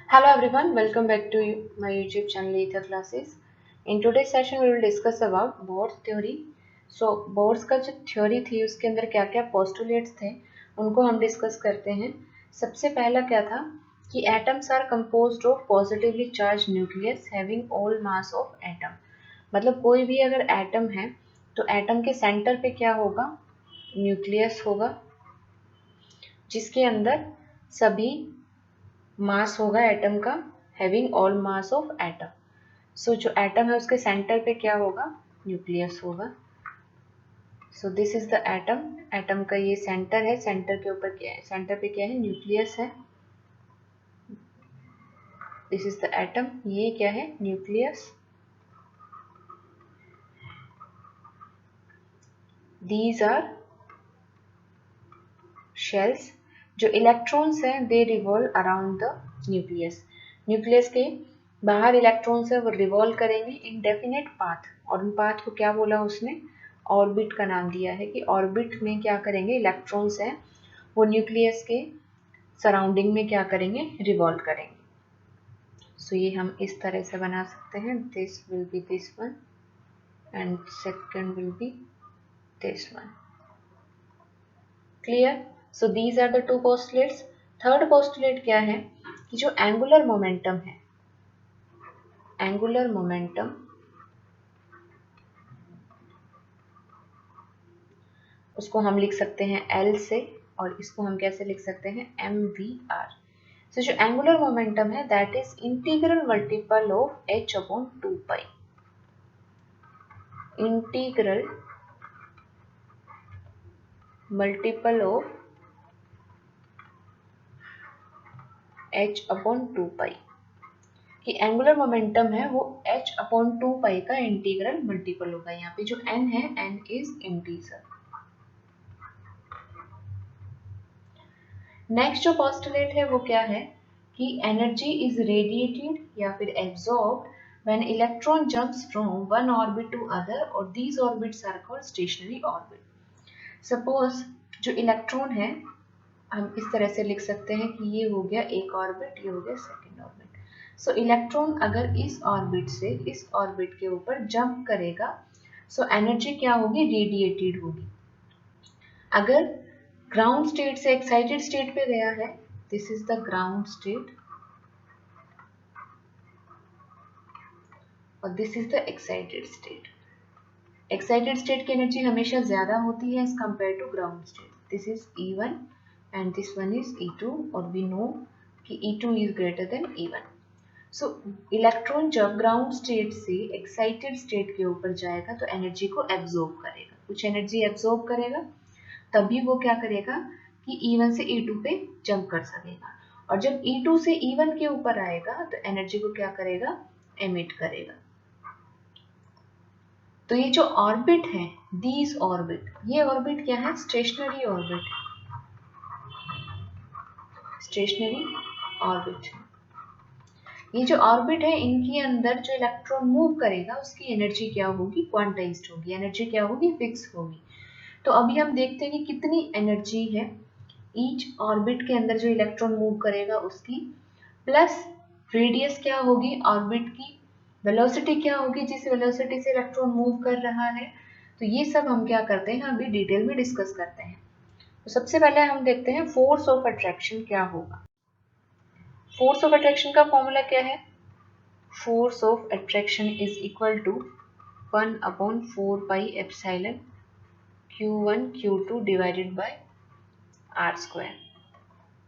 Hello everyone, welcome back to my YouTube channel Ether Classes. In today's session we will discuss about Bohr's theory. So Bohr's का जो theory थी उसके अंदर क्या क्या postulates थे उनको हम डिस्कस करते हैं। सबसे पहला क्या था कि atoms are composed of positively charge nucleus having all mass of atom. मतलब कोई भी अगर एटम है तो एटम के सेंटर पे क्या होगा, न्यूक्लियस होगा जिसके अंदर सभी मास होगा एटम का, having all mass of atom. So जो एटम है उसके सेंटर पे क्या होगा, न्यूक्लियस होगा। सो this is the atom. Atom का ये सेंटर है, सेंटर के ऊपर क्या है, सेंटर पे क्या है, न्यूक्लियस है। दिस इज द एटम, ये क्या है, न्यूक्लियस। These are shells. जो इलेक्ट्रॉन्स हैं they revolve around the nucleus. Nucleus के बाहर इलेक्ट्रॉन्स है वो रिवॉल्व करेंगे इन डेफिनेट पाथ, और उन पाथ को क्या बोला उसने, ऑर्बिट का नाम दिया है कि ऑर्बिट में क्या करेंगे, इलेक्ट्रॉन्स हैं वो न्यूक्लियस के सराउंडिंग में क्या करेंगे, रिवॉल्व करेंगे। सो ये हम इस तरह से बना सकते हैं, this will be this one and second will be this one. Clear. So these are the two postulates. Third postulate क्या है कि जो एंगुलर मोमेंटम है, एंगुलर मोमेंटम उसको हम लिख सकते हैं L से, और इसको हम कैसे लिख सकते हैं, mvr। सो जो एंगुलर मोमेंटम है that is integral multiple of h upon 2 pi. Integral multiple of h upon 2 पाई। कि एंगुलर मोमेंटम है वो h अपॉन 2 पाई का इंटीग्रल मल्टीपल होगा। यहाँ पे जो n है, n इज इंटीजर। नेक्स्ट जो पोस्टुलेट है वो क्या है कि एनर्जी इज रेडिएटेड या फिर absorbed when electron jumps from one orbit to other, और these orbits are called stationary orbit. Suppose जो इलेक्ट्रॉन है हम इस तरह से लिख सकते हैं कि ये हो गया एक ऑर्बिट, ये हो गया सेकंड ऑर्बिट। सो इलेक्ट्रॉन अगर इस ऑर्बिट से इस ऑर्बिट के ऊपर जंप करेगा, सो एनर्जी क्या होगी, रेडिएटेड होगी। अगर ग्राउंड स्टेट से एक्साइटेड स्टेट पे गया है, this is the ground state और this is the excited state. Excited state की एनर्जी हमेशा ज्यादा होती है as compare to ground state. This is E1 and this one is E2, और वी नो कि E2 is greater than E1। So electron जब ground state से excited state के ऊपर जाएगा तो एनर्जी को एब्जॉर्ब करेगा, कुछ एनर्जी एब्जॉर्ब करेगा, तभी वो क्या करेगा कि E1 से E2 पे जंप कर सकेगा। और जब E2 से E1 के ऊपर आएगा तो एनर्जी को क्या करेगा, एमिट करेगा। तो ये जो ऑर्बिट है, दीज ऑर्बिट, ये ऑर्बिट क्या है, स्टेशनरी ऑर्बिट। स्टेशनरी ऑर्बिट, ये जो ऑर्बिट है इनके अंदर जो इलेक्ट्रॉन मूव करेगा उसकी एनर्जी क्या होगी, क्वांटाइज्ड होगी, एनर्जी क्या होगी, फिक्स होगी। तो अभी हम देखते हैं कि कितनी एनर्जी है ईच ऑर्बिट के अंदर जो इलेक्ट्रॉन मूव करेगा उसकी, प्लस रेडियस क्या होगी ऑर्बिट की, वेलोसिटी क्या होगी जिस वेलोसिटी से इलेक्ट्रॉन मूव कर रहा है। तो ये सब हम क्या करते हैं, अभी डिटेल में डिस्कस करते हैं। तो सबसे पहले हम देखते हैं फोर्स ऑफ अट्रैक्शन क्या होगा। फोर्स ऑफ अट्रैक्शन का फॉर्मूला क्या है, force of attraction is equal to 1 upon 4 pi epsilon Q1 Q2 divided by R square.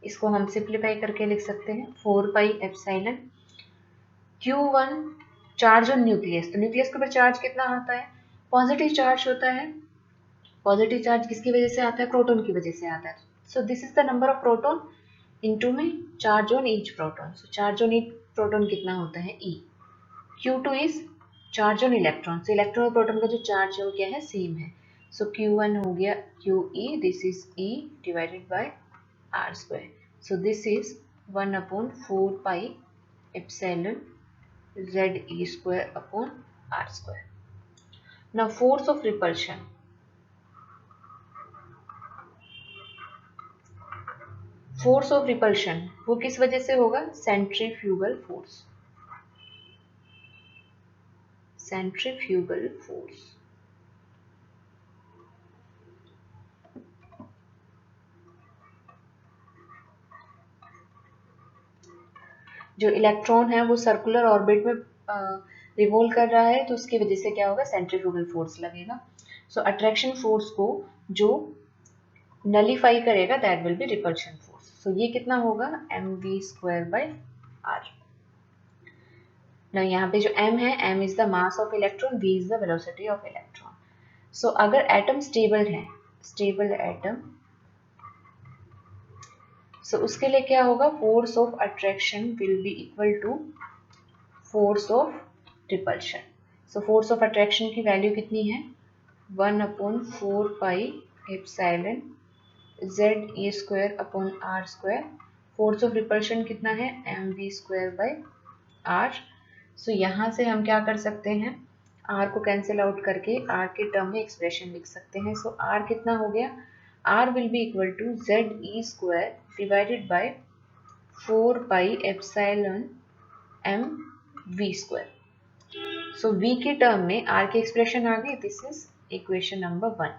इसको हम सिंप्लीफाई करके लिख सकते हैं 4 pi epsilon Q1 charge on nucleus. तो न्यूक्लियस के ऊपर चार्ज कितना आता है, पॉजिटिव चार्ज होता है। पॉजिटिव चार्ज किसकी वजह से आता है, प्रोटॉन की वजह से आता है। So this is the number of proton into में charge on each proton. So charge on each proton कितना होता है, E। Q2 is charge on electron. So electron और प्रोटॉन का जो चार्ज है वो क्या है, सेम है। सो Q1 हो गया QE, this is E divided by R square. So this is 1 upon 4 pi epsilon ZE square upon R square. Now force of repulsion. Force of repulsion वो किस वजह से होगा? Centrifugal force, centrifugal force. जो electron है वो circular orbit में revolve कर रहा है, तो उसकी वजह से क्या होगा? सेंट्रीफ्यूगल फोर्स लगेगा। सो अट्रैक्शन फोर्स को जो नलीफाई करेगा that will be repulsion force. So ये कितना होगा? mv²/r। ना यहाँ पे जो m है, m is the mass of electron, v is the velocity of electron. So अगर एटम स्टेबल है, स्टेबल एटम, सो उसके लिए क्या होगा? Force of attraction will be equal to force of repulsion. So force of attraction की value कितनी है? 1/4πε ZE²/r²। Force of repulsion कितना है? mv²/r। सो यहाँ से हम क्या कर सकते हैं? r को कैंसिल आउट करके r के टर्म में एक्सप्रेशन लिख सकते हैं। सो r कितना हो गया? r will be equal to ZE² divided by 4πε so v के टर्म में r की एक्सप्रेशन आ गई। This is equation number 1।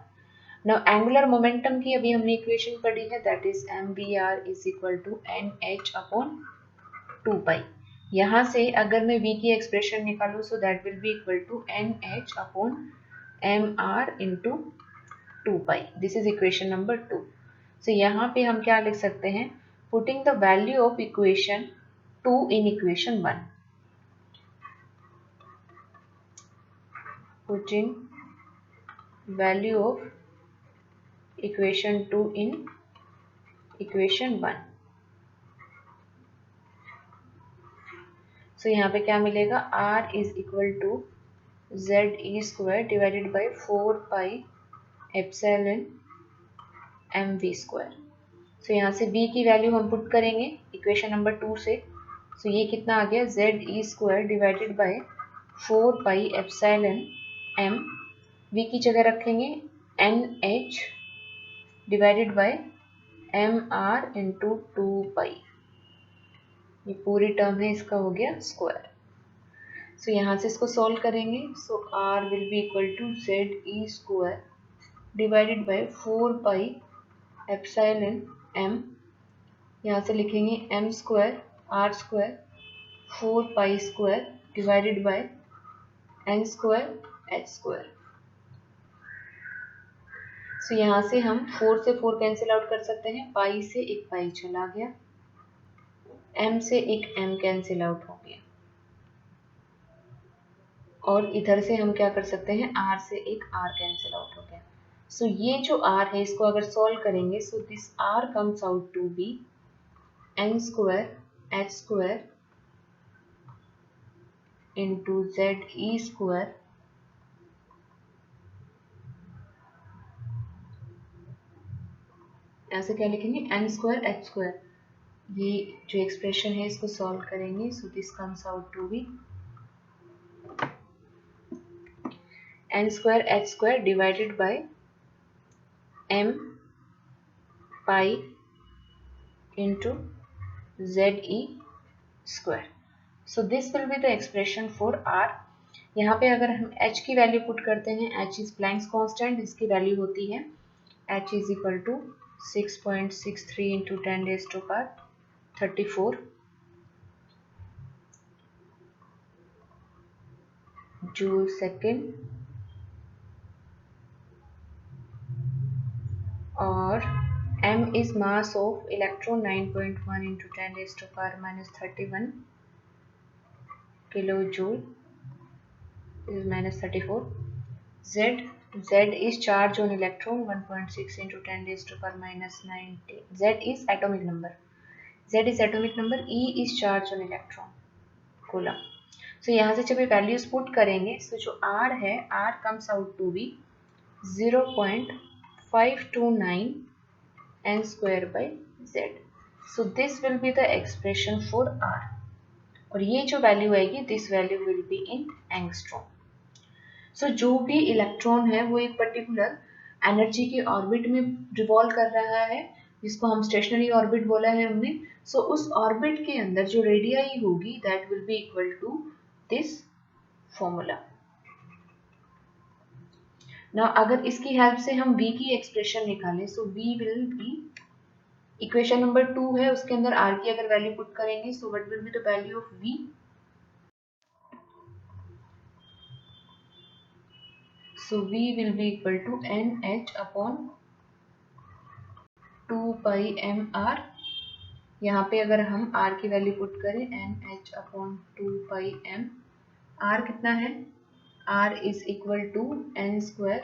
Now angular momentum की अभी हमने इक्वेशन पढ़ी है, that is mvr is equal to nh/2π। यहाँ से अगर मैं v की एक्सप्रेशन निकालूं, so that will be equal to nh/mr into 2π। This is equation number 2। So यहाँ पे हम क्या लिख सकते हैं? Putting the value of equation 2 in equation 1, putting value of equation 2 in equation 1। So यहाँ पे क्या मिलेगा? r is equal to ZE² divided by 4πε mv²। यहाँ से v की वैल्यू हम पुट करेंगे इक्वेशन नंबर 2 से। सो ये कितना आ गया? ZE² divided by 4πε m, v की जगह रखेंगे nh divided by mr into 2π। ये पूरी टर्म है, इसका हो गया स्क्वायर। सो यहाँ से इसको सॉल्व करेंगे। So r will be equal to ZE² divided by 4πε m, यहाँ से लिखेंगे m² r² 4π² divided by n² h²। सो यहाँ से हम 4 से 4 कैंसिल आउट कर सकते हैं, पाई से एक पाई चला गया, m से एक m कैंसिल आउट हो गया, और इधर से हम क्या कर सकते हैं? r से एक r कैंसिल आउट हो गया। सो ये जो r है इसको अगर सॉल्व करेंगे, so this r comes out to be n² h² into ZE²। ऐसे क्या लिखेंगे? n² h²। ये जो एक्सप्रेशन है इसको सॉल्व करेंगे। So this comes out to be n² h² divided by m pi into ZE²। So this will be the expression for r। यहाँ पे अगर हम h की वैल्यू पुट करते हैं, h इज प्लैंक्स कांस्टेंट, इसकी वैल्यू होती है h is equal to 6.63 into 10⁻34 joule second, और m is mass of electron 9.1 into 10⁻⁻31 kilojoule is -34। Z is charge on electron 1.6 into 10⁻⁻90। Z is atomic number, E is charge on electron coulomb। सो यहाँ से जब ये values put करेंगे, सो जो R है, R comes out to be 0.529 n²/z। So this will be the expression for R, और ये जो वैल्यू आएगी, this value will be in angstrom. So जो भी इलेक्ट्रॉन है वो एक पर्टिकुलर एनर्जी के ऑर्बिट में रिवॉल्व कर रहा है, जिसको हम स्टेशनरी ऑर्बिट बोला है हमने। सो उस ऑर्बिट के अंदर जो रेडियाई होगी that will be equal to this formula. ना अगर इसकी हेल्प से हम v की एक्सप्रेशन निकालें, सो v will B, equation number 2 है उसके अंदर r की अगर वैल्यू पुट करेंगे, so what will be the value of v, so v will be equal to nh upon 2 pi m r। यहाँ पे अगर हम r की वैल्यू पुट करें nh upon 2 pi m, r कितना है, r is equal to n square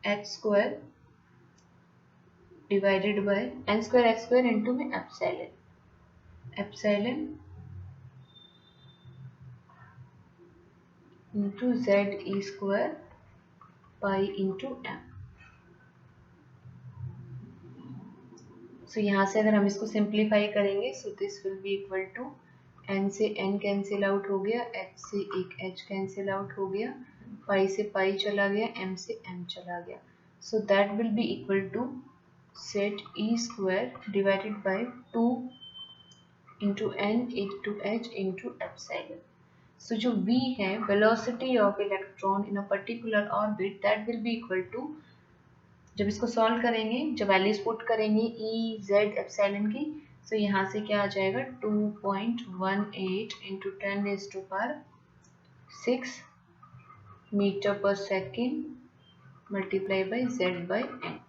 h square divided by n square h square into में epsilon into z E square pi into m। So यहाँ से अगर हम इसको simplify करेंगे, so this will be equal to n से n cancel out हो गया, h से एक h कैंसिल आउट हो गया, पाई से पाई चला गया, m से m चला गया। So that will be equal to set E square divided by 2 into n into h into epsilon. So जो v है, velocity of electron in a particular orbit, that will be equal to, जब इसको solve करेंगे, जब values put करेंगे E Z epsilon की, तो यहाँ से क्या आ जाएगा 2.18 into 10⁻⁶ metre per second multiply by Z by N.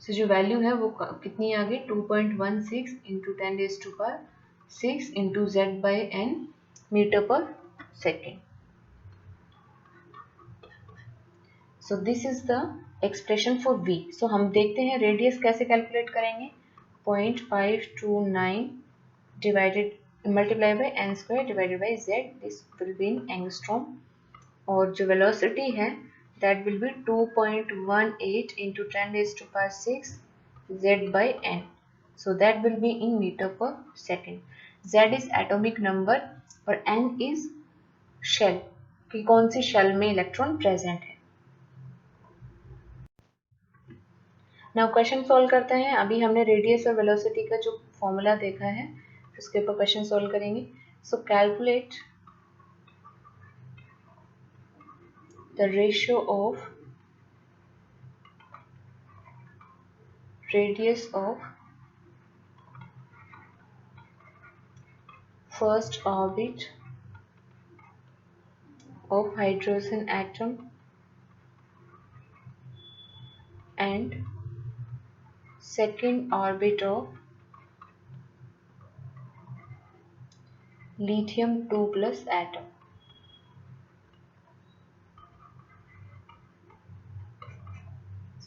So जो वैल्यू है वो कितनी आ गई, 2.16 into 10⁻⁶ into Z by N metre per second. So this is the expression for v। So हम देखते हैं रेडियस कैसे कैलकुलेट करेंगे, 0.529 divided multiply by n square divided by z, this will be in angstrom. और जो velocity है that will be 2.18 into 10⁻⁶ z by n, so that will be in meter per second। z is atomic number और n is shell, कि कौन सी shell में electron present है। Now question solve करते हैं। अभी हमने रेडियस और वेलोसिटी का जो फॉर्मूला देखा है, उसके ऊपर क्वेश्चन सॉल्व करेंगे। सो calculate the ratio of radius of first orbit of hydrogen atom and second orbit of lithium 2 plus atom।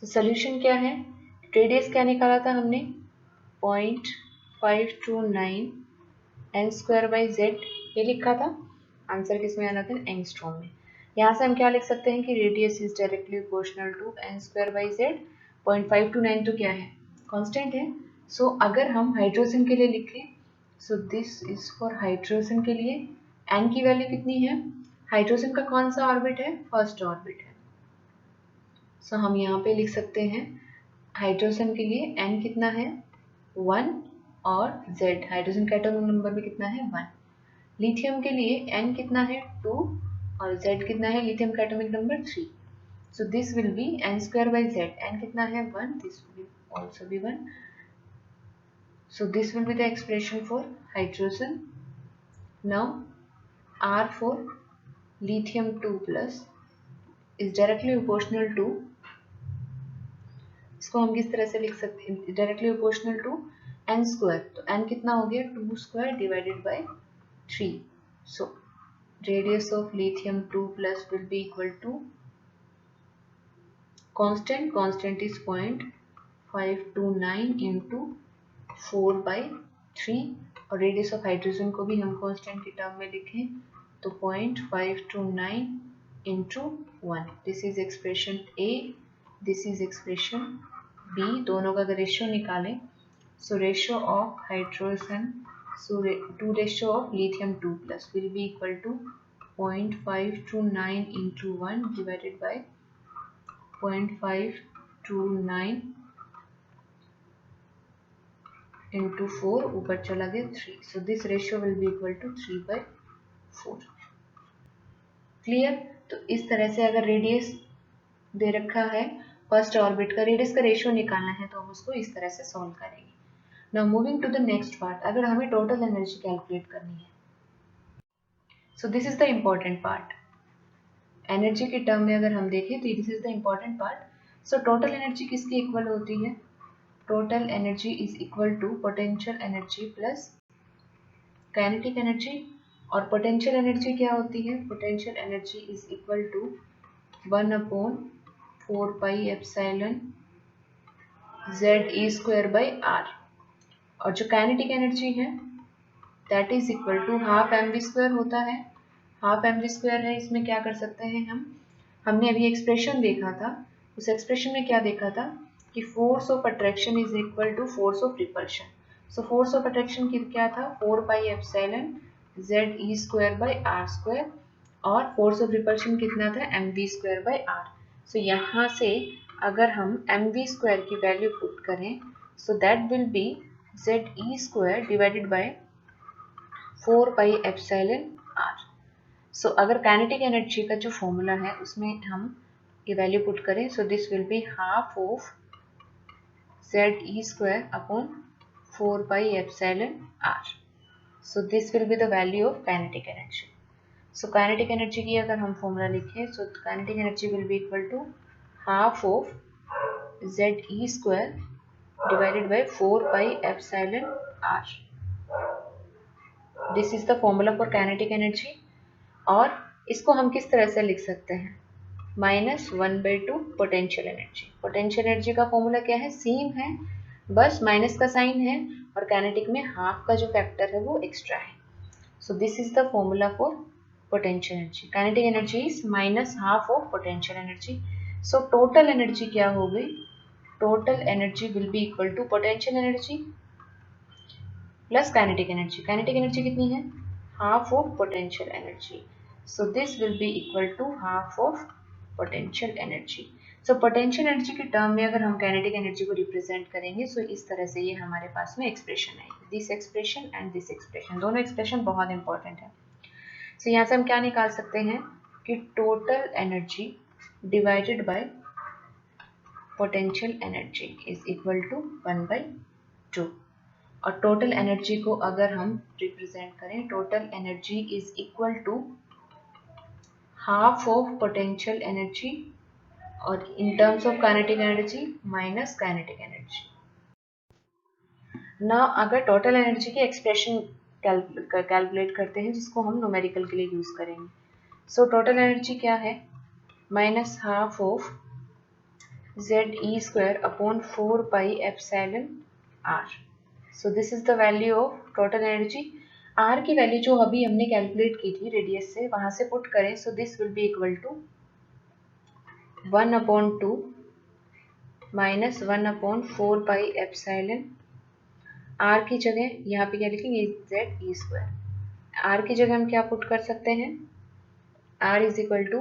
तो सॉल्यूशन क्या है, रेडियस क्या निकाला था हमने 0.529 n स्क्वायर बाई जेड, ये लिखा था। आंसर किस में आना था, एंगस्ट्रॉम में। यहाँ से हम क्या लिख सकते हैं कि radius is directly proportional to n square by Z. 0.529 तो क्या है, कांस्टेंट है। सो अगर हम हाइड्रोजन के लिए लिखें, सो दिस इज फॉर हाइड्रोजन के लिए n की वैल्यू कितनी है, हाइड्रोजन का कौन सा ऑर्बिट है, फर्स्ट ऑर्बिट है। सो हम यहाँ पे लिख सकते हैं हाइड्रोजन के लिए n कितना है 1 और z, हाइड्रोजन का एटॉमिक नंबर भी कितना है 1। लिथियम के लिए n कितना है 2 और z कितना है, लिथियम का atomic number 3। So this will B n square by z, n कितना है 1, this will also be 1। So this will be the expression for hydrogen. Now r for lithium 2 plus is directly proportional to, इसको हम किस तरह से लिख सकते हैं, directly proportional to n square, तो n कितना हो गया 2 square divided by 3। So radius of lithium 2 plus will be equal to constant is 0.529 into 4/3 और रेडियस ऑफ हाइड्रोजन को भी हम कांस्टेंट के टर्म में लिखें तो 0.529 into 1। This is expression A, this is expression B. दोनों का अगर रेशियो निकालें, so ratio of hydrogen to ratio of lithium 2 plus will be equal to 0.529 into 1 divided by 0.529 into 4, ऊपर चला गया 3, so this ratio will be equal to 3/4. Clear? तो इस तरह से अगर रेडियस दे रखा है फर्स्ट ऑर्बिट का, रेडियस का रेशियो निकालना है तो हम उसको इस तरह से सॉल्व करेंगे. Now moving to the next part, अगर हमें टोटल एनर्जी कैलकुलेट करनी है, so this is the important part. Energy के टर्म में अगर हम देखें तो this is the important part. So total energy किसकी इक्वल होती है? Total energy is equal to potential energy plus kinetic energy. और पोटेंशियल एनर्जी क्या होती है? Potential energy is equal to 1/4 pi epsilon ZE²/R. और जो काइनेटिक एनर्जी है that is equal to half mv² होता है. हाफ mv² है, इसमें क्या कर सकते हैं हमने अभी एक्सप्रेशन देखा था. उस एक्सप्रेशन में क्या देखा था कि force of attraction is equal to force of repulsion. So force of attraction क्या था? 4 पाई एप्सिलॉन ZE²/R². और फोर्स ऑफ रिपल्शन कितना था? mv²/R. सो यहाँ से अगर हम mv² की वैल्यू पुट करें सो that will B ZE² divided by 4 pi epsilon R. सो अगर काइनेटिक एनर्जी का जो फॉर्मूला है उसमें हम ये वैल्यू पुट करें so this will be half of ZE² upon 4 pi epsilon R. So this will be the value of kinetic energy. So kinetic energy की अगर हम फॉर्मूला लिखें so kinetic energy will be equal to half of ZE² divided by 4 pi epsilon R. This is the formula for kinetic energy. और इसको हम किस तरह से लिख सकते हैं? -1/2 पोटेंशियल एनर्जी. पोटेंशियल एनर्जी का फॉर्मूला क्या है? सेम है, बस माइनस का साइन है और काइनेटिक में हाफ का जो फैक्टर है वो एक्स्ट्रा है. So this is the formula for potential energy. Kinetic energy is -half of potential energy. So total energy क्या हो गई? Total energy will be equal to potential energy plus kinetic energy. Kinetic energy कितनी है? Half of potential energy. So this will be equal to half of potential energy. So potential energy के term में अगर हम kinetic energy को represent करेंगे सो इस तरह से ये हमारे पास में एक्सप्रेशन आएगी. This expression and this expression, दोनों एक्सप्रेशन बहुत इंपॉर्टेंट है. सो यहाँ से हम क्या निकाल सकते हैं कि total energy divided by potential energy is equal to 1/2. और टोटल एनर्जी को अगर हम रिप्रेजेंट करें, total energy is equal to half of potential energy और in terms of kinetic energy minus kinetic energy. Now अगर टोटल एनर्जी की expression calculate करते हैं जिसको हम न्यूमेरिकल के लिए यूज करेंगे. सो टोटल एनर्जी क्या है? -half of ZE² upon 4 pi epsilon R. So this is the value of total energy. R की वैल्यू जो अभी हमने कैलकुलेट की थी रेडियस से, वहां से पुट करें so this will be equal to 1/2 minus 1/4 pi epsilon. R की जगह यहाँ पे क्या लिखेंगे? ZE². R की जगह हम क्या पुट कर सकते हैं? R is equal to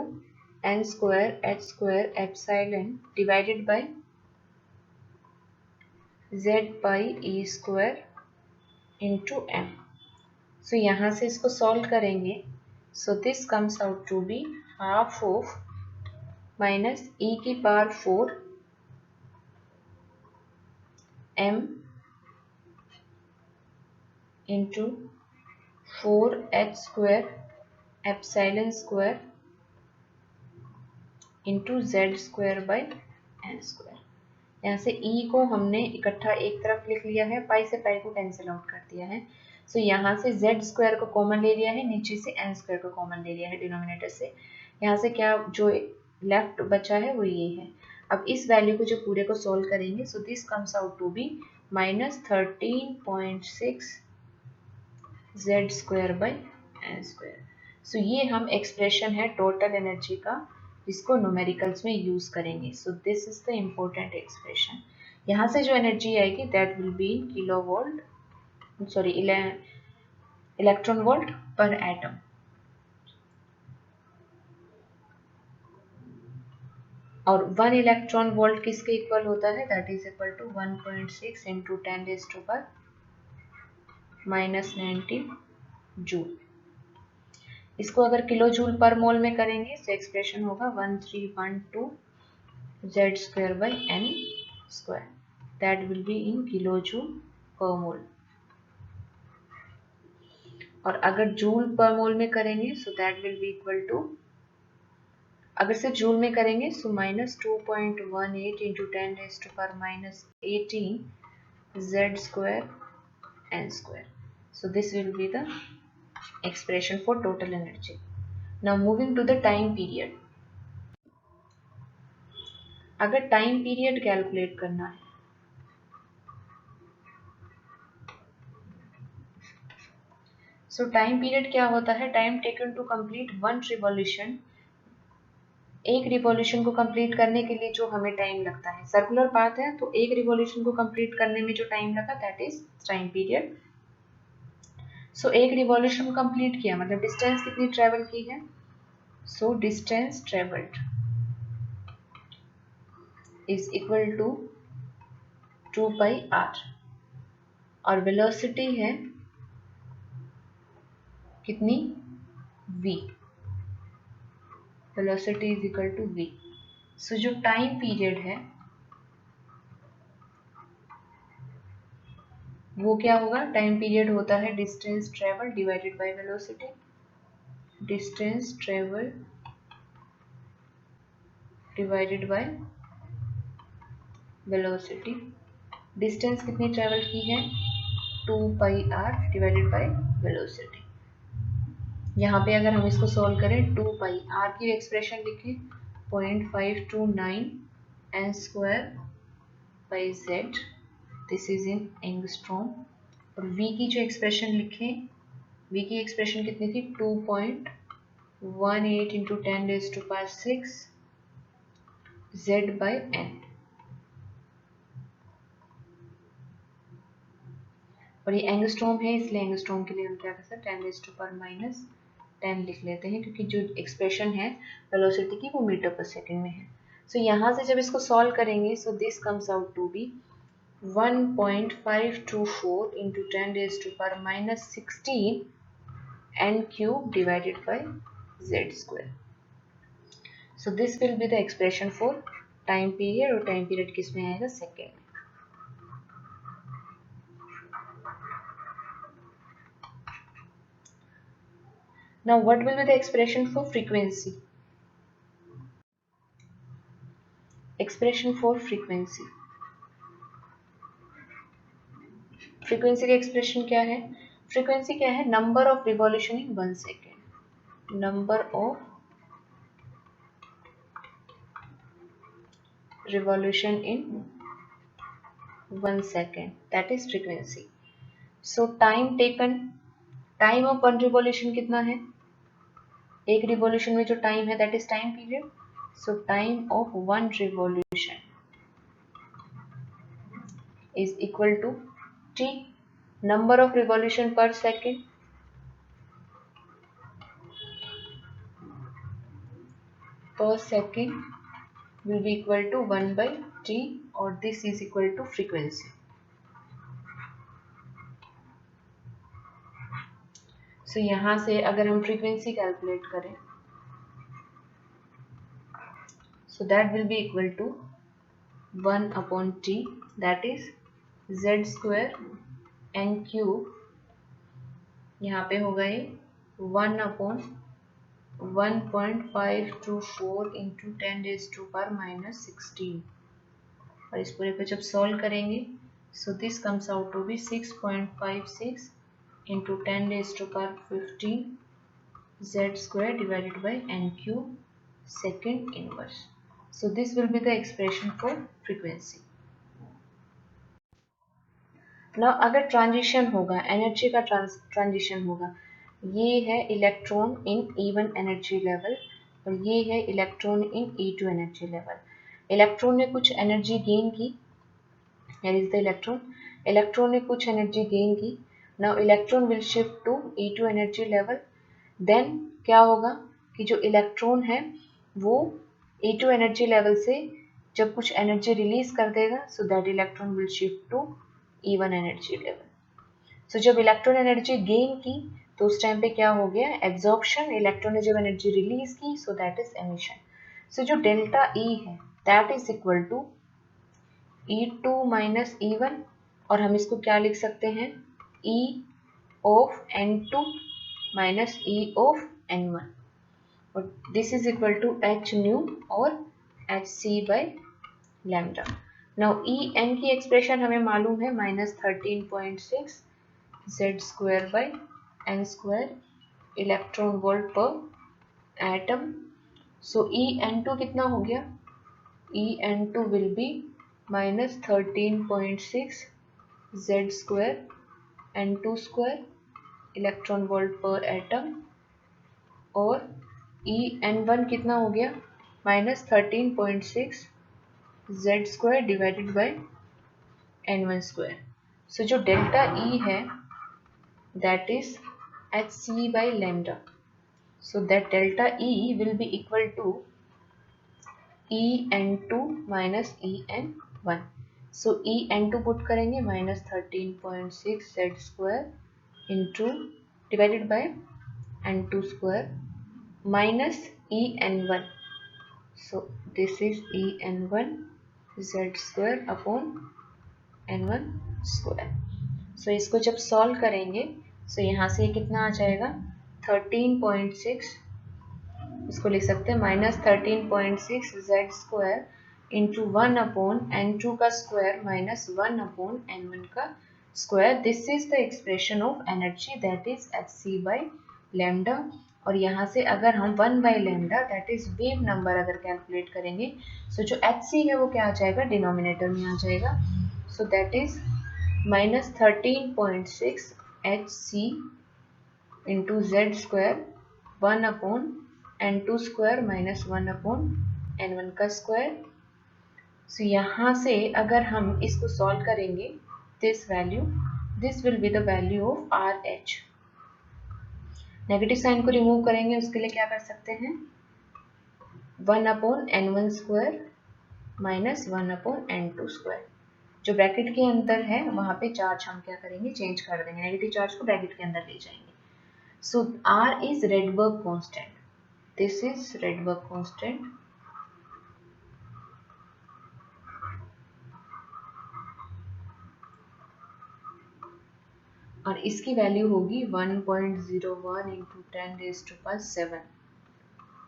n² epsilon divided by Z pi E² into m. So यहाँ से इसको सॉल्व करेंगे so this comes out to be half of minus e⁴ m into 4h² एप्सिलॉन² इंटू Z²/n². यहाँ से e को हमने इकट्ठा एक तरफ लिख लिया है, पाई से पाई को कैंसिल आउट कर दिया है. सो यहाँ से Z² को कॉमन ले लिया है, नीचे से n² को कॉमन ले लिया है डिनोमिनेटर से. यहाँ से क्या जो लेफ्ट बचा है वो ये है. अब इस वैल्यू को जो पूरे को सोल्व करेंगे so this comes out to be -13.6 Z²/n². So ये हम एक्सप्रेशन है टोटल एनर्जी का, इसको न्यूमेरिकल्स में यूज करेंगे. So this is the important expression. यहाँ से जो एनर्जी आएगी that will be in kilovolt, sorry electron volt per atom. और 1 इलेक्ट्रॉन वोल्ट किसके इक्वल होता है, that is equal to 1.6 into 10⁻⁻⁹ joule. इसको अगर किलो जूल पर मोल में करेंगे तो एक्सप्रेशन होगा 1312 Z²/n², that will be in kilo joule per mole. और अगर जूल पर मोल में करेंगे so that will be equal to, अगर सिर्फ जूल में करेंगे so -2.18 into 10⁻⁻18 Z²n². So this will be the expression for total energy. Now moving to the time period. अगर time period calculate करना है so time period क्या होता है, time taken to complete one revolution, एक revolution को complete करने के लिए जो हमें टाइम लगता है, सर्कुलर पाथ है तो एक रिवॉल्यूशन को कंप्लीट करने में जो टाइम लगा दैट इज टाइम पीरियड। सो एक रिवॉल्यूशन कंप्लीट किया मतलब डिस्टेंस कितनी ट्रेवल की है, so distance travelled is equal to 2πr और वेलोसिटी है कितनी, v, velocity is equal to v। So जो टाइम पीरियड है वो क्या होगा, टाइम पीरियड होता है distance travel divided by velocity, distance travel divided by velocity. Distance कितनी ट्रेवल की है, 2πr डिवाइडेड बाय वेलोसिटी। यहाँ पे अगर हम इसको सॉल्व करें 2πr की एक्सप्रेशन लिखें 0.529 n²/z, this is in angstrom. और v की जो एक्सप्रेशन लिखें, v की एक्सप्रेशन कितनी थी 2.18 इंटू 10⁻⁶ Z/n। और ये एंगस्ट्रॉम है इसलिए एंगस्ट्रॉम के लिए हम क्या कर सकते हैं 10⁻10 लिख लेते हैं, क्योंकि जो एक्सप्रेशन है वेलोसिटी की वो मीटर पर सेकंड में है। सो यहाँ से जब इसको सॉल्व करेंगे so this comes out to be 1.524 into 10⁻⁻16 n³ divided by Z²। So this will be the expression for time period, और टाइम पीरियड किस में आएगा, सेकेंड में। Now what will be the expression for frequency? Expression for frequency. Frequency की expression क्या है? Frequency क्या है? Number of revolution in 1 second. Number of revolution in 1 second. That is frequency. So time taken, time of one revolution कितना है? एक revolution में जो टाइम है that is time period. So time of one revolution is equal to T, number of revolution per second, will be equal to 1/t और this is equal to frequency. So यहाँ से अगर हम frequency calculate करें so that will be equal to 1/t, that is Z² n³, यहाँ पे होगा ये 1/1.524 इंटू 10⁻⁻16 और इस पूरे को जब सॉल्व करेंगे so this comes out to be 6.56 into 10⁻15 Z² divided by n³ second inverse. So this will be the expression for frequency. ना अगर ट्रांजिशन होगा, एनर्जी का ट्रांजिशन होगा, ये है इलेक्ट्रॉन इन E1 एनर्जी लेवल और ये है electron in E2 energy level. Electron ने कुछ एनर्जी गेन की, here is the इलेक्ट्रॉन ने कुछ एनर्जी गेन की। Now electron will shift to E2 energy level, then क्या होगा कि जो इलेक्ट्रॉन है वो E2 एनर्जी लेवल से जब कुछ एनर्जी रिलीज कर देगा so that electron will shift to E1 energy level. So जब इलेक्ट्रॉन एनर्जी गेन की तो उस टाइम पे क्या हो गया, एब्जॉर्प्शन, इलेक्ट्रॉन ने जब एनर्जी रिलीज की so that is emission. So जो डेल्टा E है that is equal to E2 minus E1, और हम इसको क्या लिख सकते हैं, E of N2 minus E of N1, और this is equal to H nu और Hc by lambda. Now En की एक्सप्रेशन हमें मालूम है -13.6 Z square by n square electron volt per atom. So En2 कितना हो गया, En2 will B -13.6 Z square N2 square electron volt per atom, और En1 कितना हो गया, -13.6 Z square divided by N1 square. So जो डेल्टा E है that is Hc by lambda. So that delta E will be equal to En2 minus En1. So En2 put करेंगे -13.6 Z square into divided by N2 square minus En1. So this is En1 Z square upon N1 square. So इसको जब solve करेंगे so यहाँ से कितना आ जाएगा 13.6, इसको लिख सकते हैं -13.6 Z square into 1 upon N2 का स्क्वायर माइनस 1 अपॉन N1 का square. This is the expression of energy that is Hc by lambda. और यहाँ से अगर हम 1 by lambda that is wave number अगर कैलकुलेट करेंगे सो जो Hc है वो क्या आ जाएगा, डिनोमिनेटर में आ जाएगा। सो that is -13.6 Hc into Z square 1 upon N2 square minus 1 upon N1 का स्क्वायर। सो यहाँ से अगर हम इसको सॉल्व करेंगे this value, this will be the value of RH। Negative sign को रिमूव करेंगे उसके लिए क्या कर सकते हैं, 1 upon N1 square minus 1 upon N2 square. जो ब्रैकेट के अंदर है वहाँ पे चार्ज हम क्या करेंगे, चेंज कर देंगे, नेगेटिव चार्ज को ब्रैकेट के अंदर ले जाएंगे। सो R is Rydberg constant, this is Rydberg constant, और इसकी वैल्यू होगी 1.01 इंटू 10⁻⁷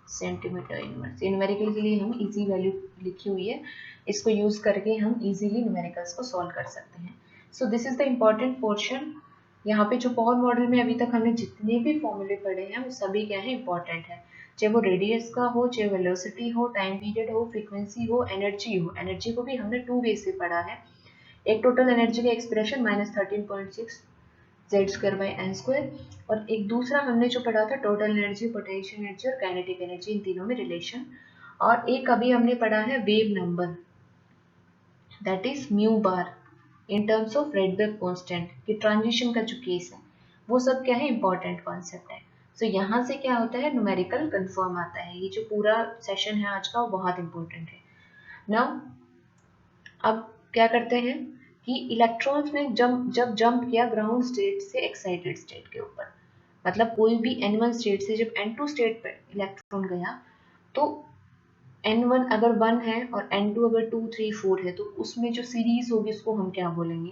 सेंटीमीटर इनवर्स। न्यूमेरिकल के लिए हम इजी वैल्यू लिखी हुई है, इसको यूज करके हम इजीली न्यूमेरिकल्स को सॉल्व कर सकते हैं। सो this is the important portion. यहाँ पे जो पॉवर मॉडल में अभी तक हमने जितने भी फॉर्मूले पढ़े हैं वो सभी क्या है, इंपॉर्टेंट है, चाहे वो रेडियस का हो, चाहे वेलोसिटी हो, टाइम पीरियड हो, फ्रीक्वेंसी हो, एनर्जी हो। एनर्जी को भी हमने 2 वे से पढ़ा है, एक टोटल एनर्जी का expression -13.6 Z square by n square, और एक दूसरा हमने जो पढ़ा था टोटल एनर्जी, पोटेंशियल एनर्जी और काइनेटिक एनर्जी, इन तीनों में रिलेशन। और एक अभी हमने पढ़ा है wave number that is mu bar in terms of Rydberg constant कि ट्रांजिशन का जो केस है वो सब क्या है, इंपॉर्टेंट कॉन्सेप्ट है। सो यहाँ से क्या होता है, न्यूमेरिकल कंफर्म आता है। ये जो पूरा सेशन है आज का वो बहुत इंपॉर्टेंट है। नाउ अब क्या करते हैं कि इलेक्ट्रॉन्स ने जब जंप किया ग्राउंड स्टेट से एक्साइटेड स्टेट के ऊपर, मतलब कोई भी N1 स्टेट से जब N2 स्टेट पे इलेक्ट्रॉन गया तो N1 अगर 1 है और N2 अगर 2 3 4 है तो उसमें जो सीरीज होगी उसको हम क्या बोलेंगे।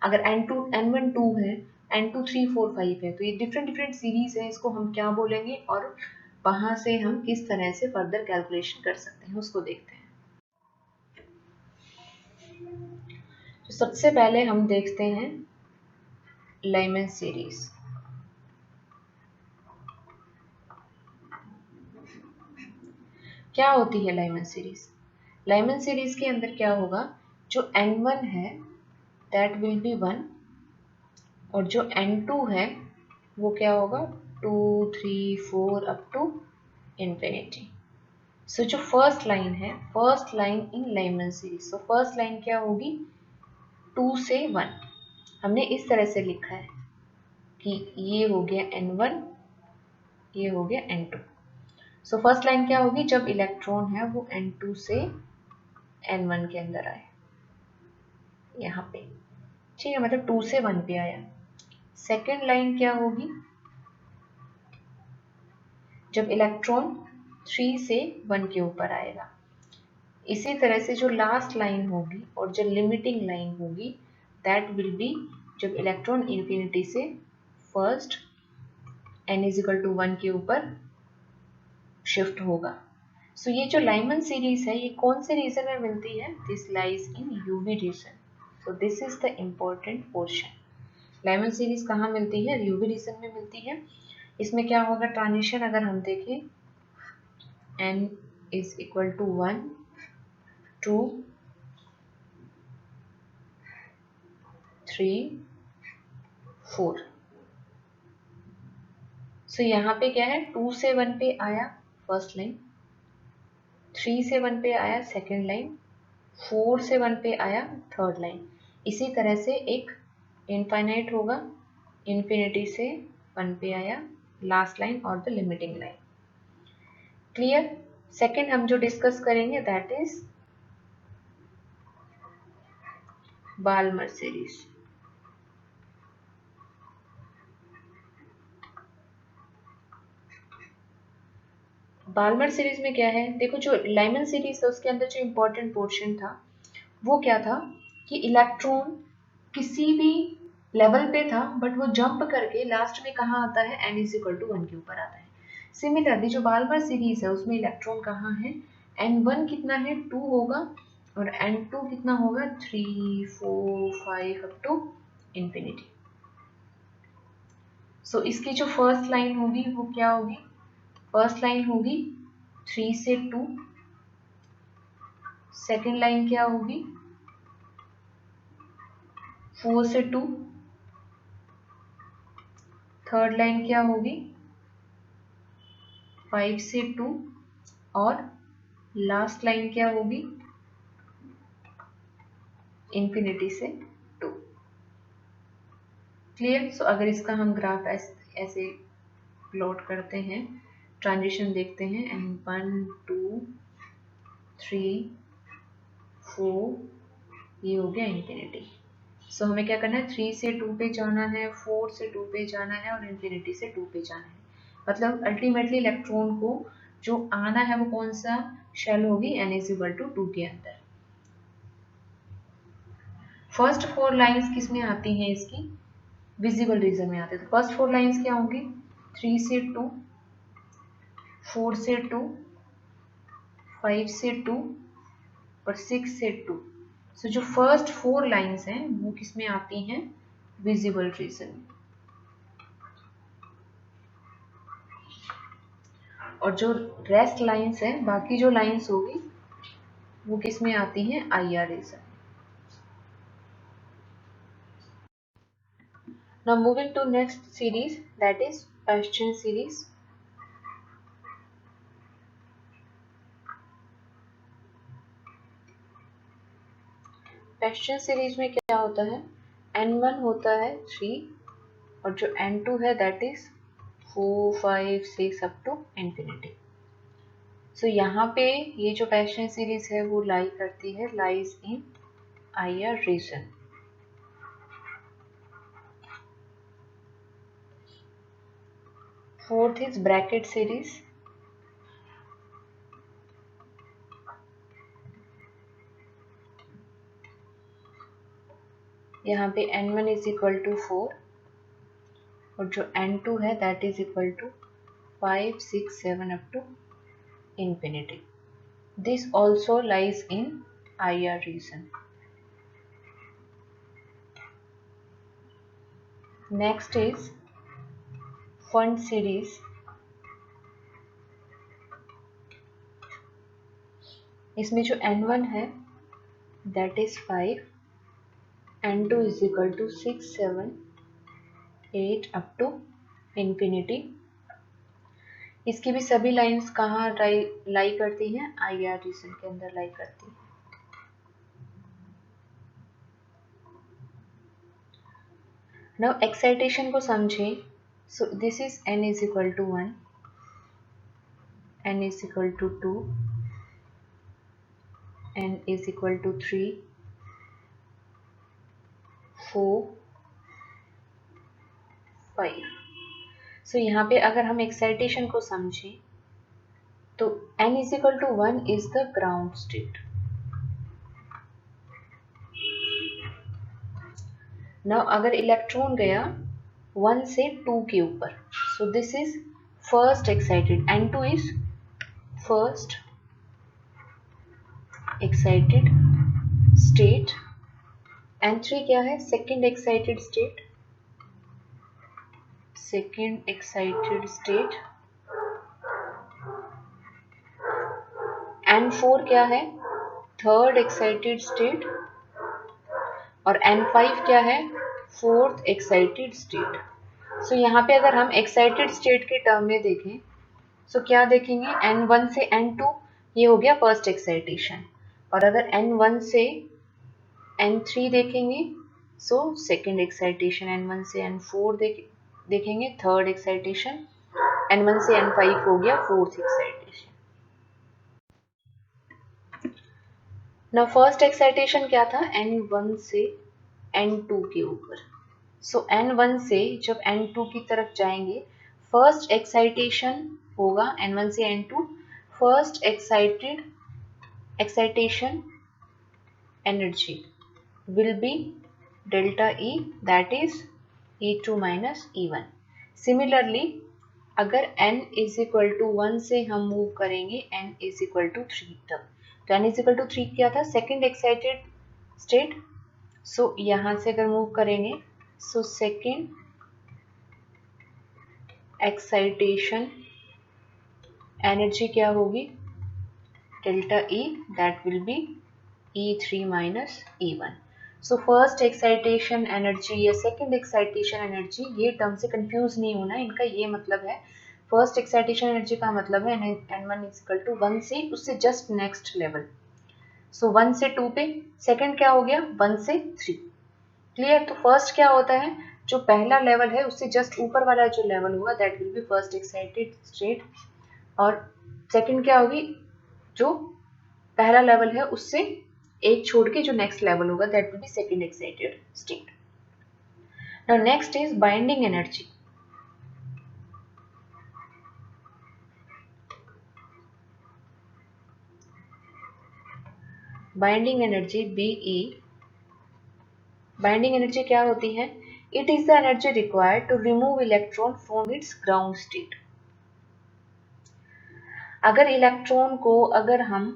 अगर N1 2 है, N2 3 4 5 है तो ये डिफरेंट सीरीज है, इसको हम क्या बोलेंगे, और वहां से हम किस तरह से फर्दर कैलकुलेशन कर सकते हैं उसको देखते हैं। तो सबसे पहले हम देखते हैं लाइमन सीरीज। क्या होती है लाइमन सीरीज? लाइमन सीरीज के अंदर क्या होगा, जो N1 है दैट विल बी 1 और जो N2 है वो क्या होगा 2 3 4 अप टू इंफिनिटी। सो जो फर्स्ट लाइन है, first line in Lyman series, so first line क्या होगी 2 से 1। हमने इस तरह से लिखा है कि ये हो गया N1, ये हो गया N2। सो फर्स्ट लाइन क्या होगी, जब इलेक्ट्रॉन है वो N2 से N1 के अंदर आए, यहाँ पे, ठीक है, मतलब 2 से 1 पे आया। सेकेंड लाइन क्या होगी, जब इलेक्ट्रॉन 3 से 1 के ऊपर आएगा। इसी तरह से जो लास्ट लाइन होगी और जो लिमिटिंग लाइन होगी दैट विल बी जब इलेक्ट्रॉन इंफिनिटी से फर्स्ट n=1 के ऊपर शिफ्ट होगा। सो ये जो लाइमन सीरीज है ये कौन से रीजन में मिलती है, this lies in UV region. So this is the important portion. Lyman series कहाँ मिलती है, यूवी रीजन में मिलती है। इसमें क्या होगा, ट्रांजिशन अगर हम देखें n=1 2 3 4। सो यहाँ पे क्या है, 2 से 1 पे आया फर्स्ट लाइन, 3 से 1 पे आया सेकेंड लाइन, 4 से 1 पे आया थर्ड लाइन। इसी तरह से एक इनफाइनाइट होगा, इन्फिनिटी से 1 पे आया लास्ट लाइन और the limiting line. Clear. Second हम जो डिस्कस करेंगे that is Balmer series. Balmer series में क्या है, देखो जो लाइमन सीरीज था उसके अंदर जो इम्पोर्टेंट पोर्शन था वो क्या था कि इलेक्ट्रॉन किसी भी लेवल पे था बट वो जंप करके लास्ट में कहाँ आता है, n=1 के ऊपर आता है। सिमिलरली जो बाल्मर सीरीज है उसमें इलेक्ट्रॉन कहाँ है, n1 कितना है 2 होगा और n2 कितना होगा 3 4 5 अप टू इंफिनिटी। सो इसकी जो फर्स्ट लाइन होगी वो क्या होगी, फर्स्ट लाइन होगी 3 से 2, सेकेंड लाइन क्या होगी 4 से 2, थर्ड लाइन क्या होगी 5 से 2 और लास्ट लाइन क्या होगी इंफिनिटी से 2। क्लियर। सो अगर इसका हम ग्राफ ऐसे प्लॉट करते हैं, ट्रांजिशन देखते हैं n1 2 3 4, ये हो गया इंफिनिटी। सो हमें क्या करना है, 3 से 2 पे जाना है, 4 से 2 पे जाना है और इंफिनिटी से 2 पे जाना है। मतलब अल्टीमेटली इलेक्ट्रॉन को जो आना है वो कौन सा शेल होगी, n=2 के अंदर। फर्स्ट 4 लाइंस किस में आती हैं, इसकी विजिबल रीजन में आते हैं। तो फर्स्ट 4 लाइंस क्या होंगी, 3 से 2, 4 से 2, 5 से 2 और 6 से 2। सो जो फर्स्ट 4 लाइंस हैं वो किस में आती हैं, विजिबल रीजन में। और जो रेस्ट लाइंस है, बाकी जो लाइंस होगी वो किस में आती हैं, IR region. Now moving to next series that is Paschen series. Paschen series में क्या होता है, n1 होता है 3 और जो n2 है that is 4 5 6 up to infinity. So यहाँ पे ये जो Paschen सीरीज है वो लाई करती है, lies in IR region. Fourth is Brackett series. यहाँ पे n1=4 और जो n2 है that is equal to 5 6 7 up to infinity. This also lies in IR region. Next is Pfund series. इसमें जो n1 है that is 5, n2 is equal to 6 7 8 up to infinity. इसकी भी सभी लाइंस कहाँ लाई करती हैं, IR रीजन के अंदर लाई करती हैं। नाउ एक्साइटेशन को समझें। सो this is n=1 n is equal to 2, n is equal to 3, 4, 5। सो यहाँ पे अगर हम एक्साइटेशन को समझें तो n is equal to 1 is the ground state। Now अगर इलेक्ट्रॉन गया 1 से 2 के ऊपर, सो this is first excited, n2 is first excited state, n3 क्या है, second excited state, second excited state, n4 क्या है, थर्ड एक्साइटेड स्टेट, और n5 क्या है, फोर्थ एक्साइटेड स्टेट। सो यहाँ पे अगर हम एक्साइटेड स्टेट के टर्म में देखें सो क्या देखेंगे, n1 से n2 ये हो गया फर्स्ट एक्साइटेशन, और अगर n1 से n3 देखेंगे सो सेकेंड एक्साइटेशन, n1 से n4 देखेंगे थर्ड एक्साइटेशन, n1 से n5 हो गया फोर्थ एक्साइटेशन। ना फर्स्ट एक्साइटेशन क्या था, n1 से n2 के ऊपर। सो n1 से जब n2 की तरफ जाएंगे फर्स्ट एक्साइटेशन होगा n1 से n2, first excitation energy will be delta E, that is E2 minus E1। Similarly अगर n is equal to 1 से हम मूव करेंगे n is equal to 3 तक, तो n is equal to 3 क्या था, सेकेंड एक्साइटेड स्टेट। सो यहाँ से अगर मूव करेंगे सो सेकेंड एक्साइटेशन एनर्जी क्या होगी, delta E, that will B E3 minus E1। So first excitation energy या सेकेंड एक्साइटेशन एनर्जी, ये टर्म से कंफ्यूज नहीं होना, इनका ये मतलब है फर्स्ट एक्साइटेशन एनर्जी का मतलब है n1 is equal to 1 से उससे जस्ट नेक्स्ट लेवल। सो 1 से 2 पे, सेकेंड क्या हो गया 1 से 3। क्लियर। तो फर्स्ट क्या होता है, जो पहला लेवल है उससे जस्ट ऊपर वाला जो लेवल हुआ that will B first excited state, और सेकेंड क्या होगी, जो पहला लेवल है उससे एक छोड़ के जो नेक्स्ट लेवल होगा that will be second excited state. Now next is binding energy. Binding energy BE, binding energy क्या होती है, it is the energy required to remove electron from its ground state. अगर इलेक्ट्रॉन को, अगर हम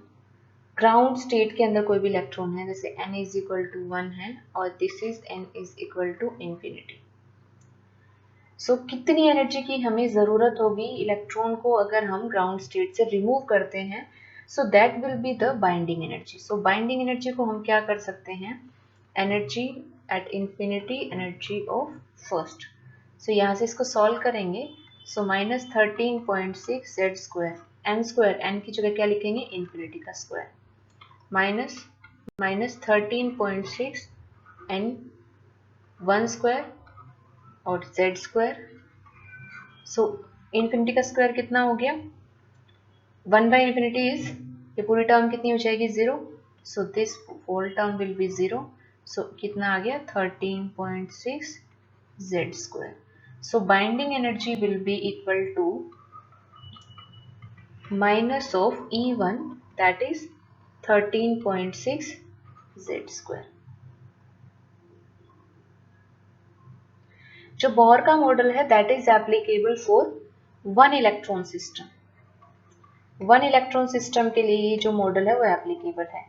ground state के अंदर कोई भी इलेक्ट्रॉन है, जैसे n इज इक्वल टू 1 है और this is n is equal to infinity, so कितनी एनर्जी की हमें ज़रूरत होगी इलेक्ट्रॉन को अगर हम ग्राउंड स्टेट से रिमूव करते हैं, so that will be the binding energy. So binding energy को हम क्या कर सकते हैं, energy at infinity, energy of first. So यहाँ से इसको सॉल्व करेंगे, so minus 13.6 Z square, N square, N की जगह क्या लिखेंगे इंफिनिटी का स्क्वायर, माइनस 13.6 एन 1 स्क्वायर और z स्क्वायर। सो इन्फिनिटी का स्क्वायर कितना हो गया, 1 बाई इन्फिनिटी इज, ये पूरी टर्म कितनी हो जाएगी 0, so this whole term will be 0। So कितना आ गया 13.6 z square. So binding energy will be equal to minus of E1 that is 13.6 z square. जो बोर का मॉडल है that is applicable for one electron system. One electron system के लिए ये जो मॉडल है वो एप्लीकेबल है,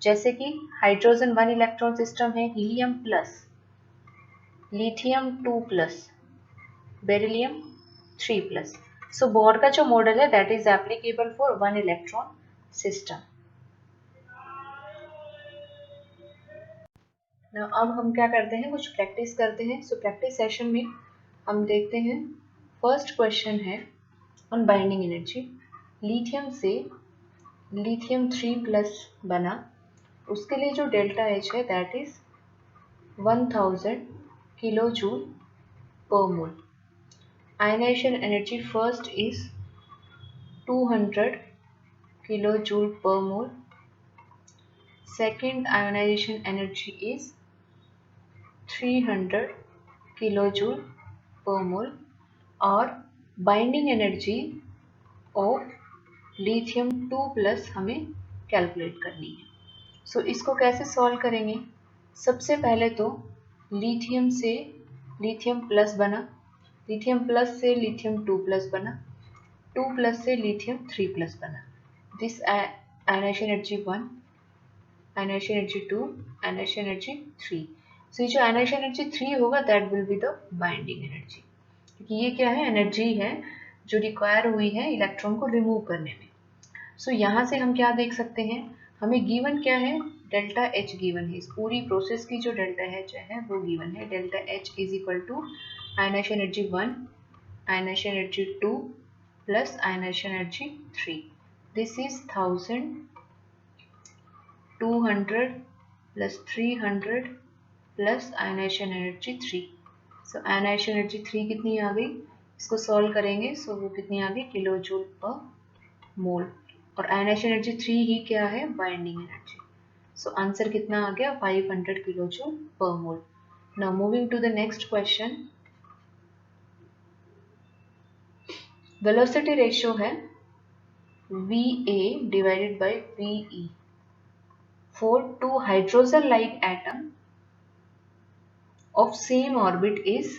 जैसे कि हाइड्रोजन 1 इलेक्ट्रॉन सिस्टम है, helium plus, lithium 2 plus, beryllium 3 plus. So bore का जो मॉडल है that is applicable for one electron system. अब हम क्या करते हैं, कुछ प्रैक्टिस करते हैं। सो प्रैक्टिस सेशन में हम देखते हैं, फर्स्ट क्वेश्चन है ऑन बाइंडिंग एनर्जी। लिथियम से लिथियम 3 प्लस बना, उसके लिए जो डेल्टा H है that is 1000 kilo joule per mole. Ionization energy first is 200 kilojoule per mole. Second ionization energy is 300 kilojoule per mole. और binding energy of lithium 2 plus हमें calculate करनी है. सो इसको कैसे सॉल्व करेंगे? सबसे पहले तो लिथियम से लिथियम प्लस बना, लिथियम प्लस से लिथियम 2 प्लस बना, 2 प्लस से लिथियम 3 प्लस बना. This ionization energy 1, ionization energy 2, ionization energy 3. So ये जो आयनाइजेशन एनर्जी 3 होगा that will be the binding energy, क्योंकि ये क्या है? एनर्जी है जो रिक्वायर हुई है इलेक्ट्रॉन को रिमूव करने में. सो यहाँ से हम क्या देख सकते हैं? हमें गिवन क्या है? डेल्टा एच गिवन है. इस पूरी प्रोसेस की जो डेल्टा एच है वो गिवन है. Delta H is equal to ionization energy 1, ionization energy 2 plus ionization energy 3. This is 1000, 200 plus 300 plus ionization energy 3. So ionization energy 3 कितनी आ गई? इसको सॉल्व करेंगे सो वो कितनी आ गई? Kilo joule per mole. और आयनाइजेशन एनर्जी 3 ही क्या है? Binding energy. सो आंसर कितना आ गया? 500 kilo joule per mole. Now moving to the next question. Velocity ratio है VA divided by VE for two hydrogen like atom of same orbit is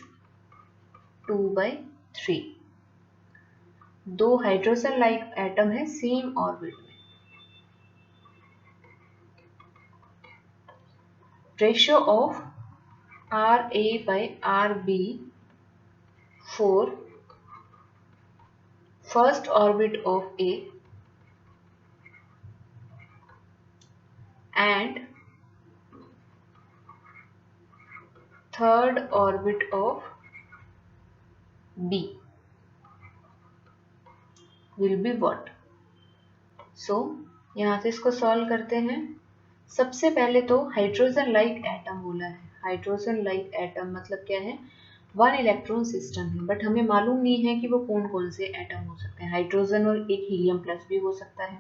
2/3. दो hydrogen like atom है same orbit में. Ratio of RA/RB for first orbit of A and third orbit of B will be what? So यहाँ से इसको solve करते हैं. सबसे पहले तो हाइड्रोजन लाइक एटम बोला है. हाइड्रोजन लाइक एटम मतलब क्या है? वन इलेक्ट्रॉन सिस्टम है, बट हमें मालूम नहीं है कि वो कौन कौन से एटम हो सकते हैं. हाइड्रोजन और एक हीलियम प्लस भी हो सकता है,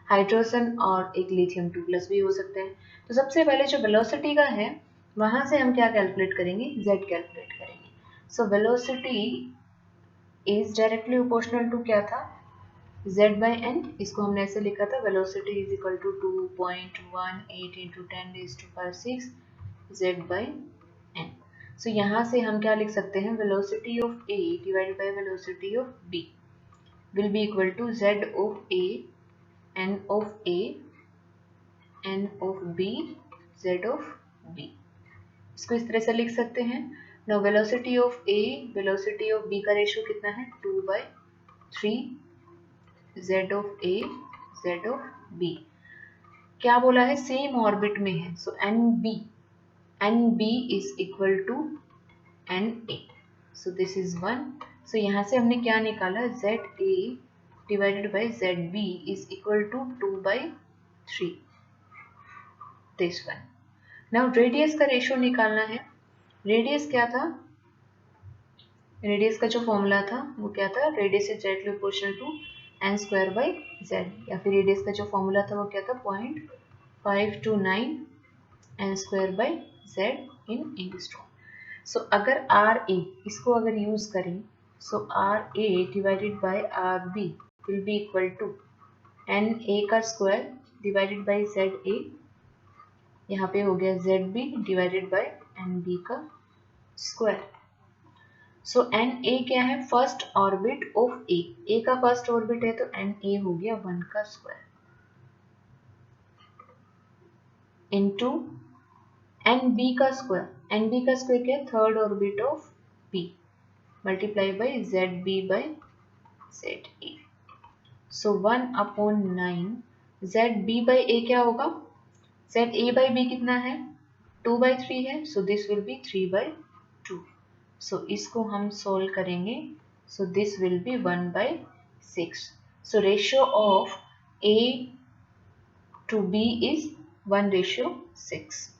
हाइड्रोजन और एक लिथियम 2 प्लस भी हो सकते हैं. तो सबसे पहले जो वेलोसिटी का है वहां से हम क्या कैलकुलेट करेंगे? z कैलकुलेट करेंगे. So velocity is directly proportional to क्या था? z/n. इसको हमने ऐसे लिखा था velocity is equal to 2.18 into 10⁶ z/n. सो यहाँ से हम क्या लिख सकते हैं? Velocity of A divided by velocity of B will be equal to z of A, n of A, n of B, z of B. इसको इस तरह से लिख सकते हैं. Now velocity of A velocity of B का ratio कितना है? 2/3 z of A, z of B. क्या बोला है? सेम ऑर्बिट में है. So NB is equal to NA. So this is 1. So यहाँ से हमने क्या निकाला? ZA divided by ZB is equal to 2/3. This one. Now radius का रेशियो निकालना है. रेडियस क्या था? रेडियस का जो फॉर्मूला था वो क्या था? Radius is directly proportional to n²/z. या फिर रेडियस का जो फॉर्मूला था वो क्या था? 0.529 n²/z इन एंगस्ट्रॉम. सो अगर RA इसको अगर यूज करें so RA divided by RB will be equal to NA का स्क्वायर डिवाइडेड बाय ZA. यहाँ पे हो गया ZB डिवाइडेड बाय NB का स्क्वायर. सो NA क्या है? फर्स्ट ऑर्बिट ऑफ A का फर्स्ट ऑर्बिट है तो NA हो गया 1 का स्क्वायर इनटू NB का स्क्वायर. NB का स्क्वायर क्या है? Third orbit of B multiply by ZB by ZA. So 1/9 ZB bye A क्या होगा? ZA बाय B कितना है? 2/3 है. So this will B 3/2. सो इसको हम सोल्व करेंगे. So this will B 1/6. So ratio of A to B is 1:6.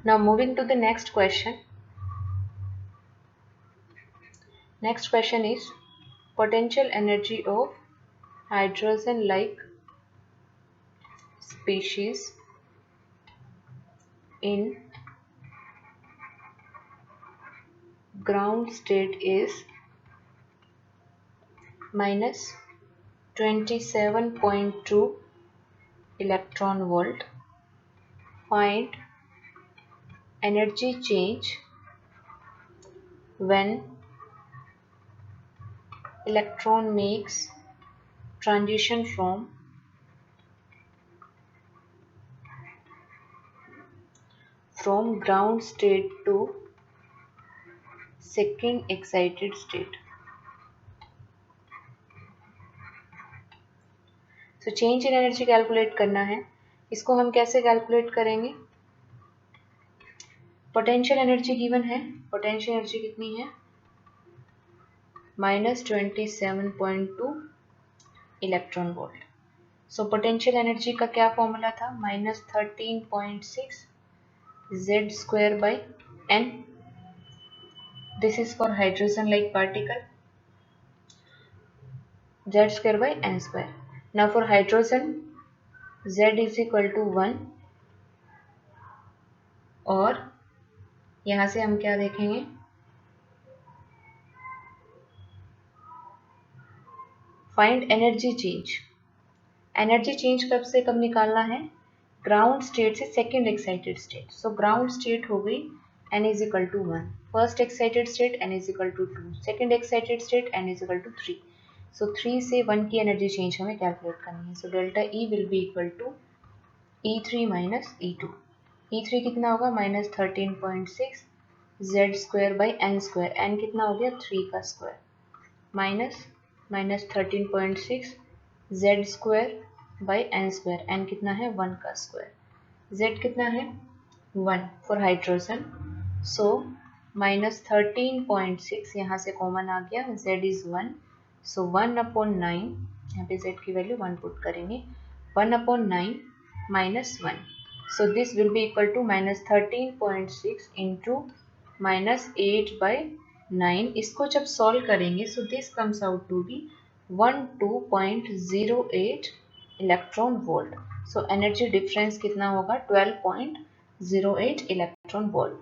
Now moving to the next question. Next question is potential energy of hydrogen like species in ground state is minus 27.2 electron volt. Find energy change when electron makes transition from ground state to second excited state. So change in energy calculate करना है. इसको हम कैसे calculate करेंगे? Potential energy given है. Potential energy कितनी है? minus 27.2 electron volt. So potential energy का क्या फॉर्मूला था? minus 13.6 z square by n. This is for hydrogen like particle. Z square by n square. Now for hydrogen z is equal to 1 और यहाँ से हम क्या देखेंगे? Find energy change. Energy change कब से कब निकालना है? ग्राउंड स्टेट से second excited state. So ground state हो गई n is equal to 1, first excited state n is equal to 2, second excited state n is equal to 3. सो 3 से 1 की एनर्जी चेंज हमें कैलकुलेट करनी है. So delta E will be equal to E3 minus E2. E3 कितना होगा? Minus 13.6 z square by n square. n कितना हो गया? 3 का square minus 13.6 z square by n square. n कितना है? 1 का स्क्वायर. z कितना है? 1 फॉर हाइड्रोजन. सो माइनस 13.6 यहाँ से कॉमन आ गया. z is 1. सो 1/9, यहाँ पे z की वैल्यू 1 पुट करेंगे. 1/9 minus 1. So this will be equal to minus 13.6 into minus 8/9. इसको जब सॉल्व करेंगे so this comes out to be 12.08 electron volt. So energy difference कितना होगा? 12.08 इलेक्ट्रॉन वोल्ट.